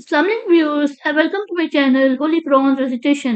Islamic views welcome to my channel Holy Quran Recitation.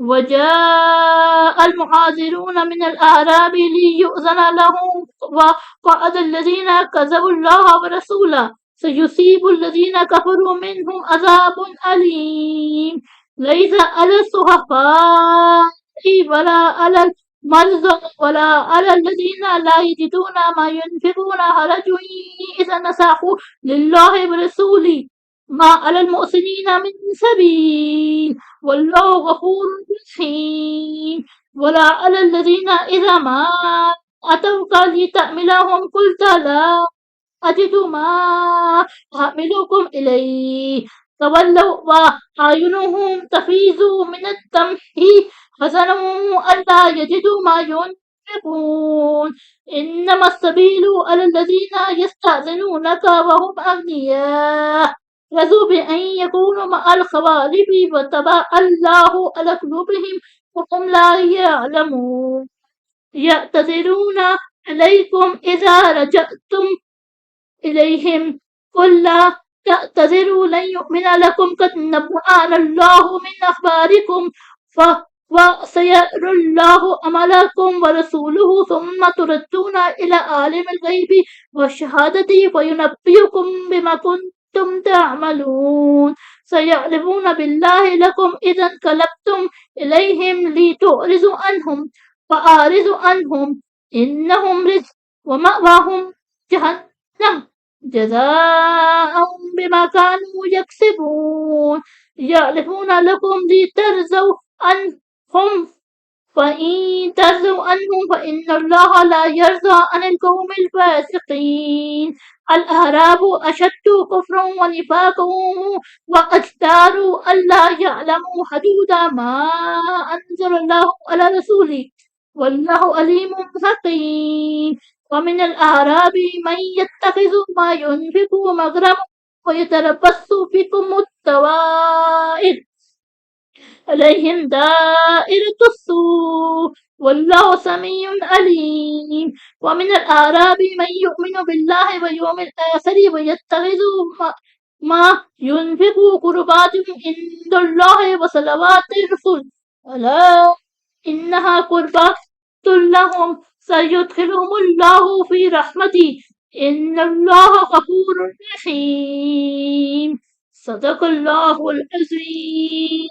وجاء المعاذرون من الأعراب ليؤذن لهم وقعد الذين كذبوا الله ورسوله سيصيب الذين كفروا منهم عذاب أليم ليس على الصحفاء ولا على المرضى ولا على الذين لا يجدون ما ينفقون حرج إذا نصحوا لله ورسوله ما على المحسنين من سبيل والله غفور رحيم ولا على الذين إذا ما أتوك لتحملهم قلت لا أجد ما أحملكم إليه تولوا وأعينهم تفيض من الدمع حزنا ألا يجدوا ما ينفقون إنما السبيل على الذين يستأذنونك وهم أغنياء رضوا بأن يكونوا مع الخوالف وطبع الله على قلوبهم وهم لا يعلمون يعتذرون عليكم إذا رجعتم إليهم قل لا تعتذروا لن يؤمن لكم قد نبأنا الله من أخباركم وسيرى الله عملكم ورسوله ثم تردون إلى عالم الغيب والشهادة فينبئكم بما كنتم تعملون سيحلفون بالله لكم إذا انقلبتم إليهم لتعرضوا عنهم فأعرضوا عنهم إنهم رجس ومأواهم جهنم جزاء بما كانوا يكسبون يحلفون لكم لترضوا عنهم فإن ترضوا عنهم فإن الله لا يرضى عن القوم الفاسقين الأعراب أشد كفرا ونفاقا وأجدار ألا يعلموا حدود ما أنزل الله على رسوله والله عليم حكيم ومن الأعراب من يتخذ ما ينفق مغرما ويتربص بكم الدوائر عليهم دائرة السوء والله سميع عليم ومن الأعراب من يؤمن بالله واليوم الآخر ويتخذ ما ينفق قربات عند الله وصلوات الرسول ألا إنها قربات لهم سيدخلهم الله في رحمته إن الله غفور رحيم صدق الله العظيم.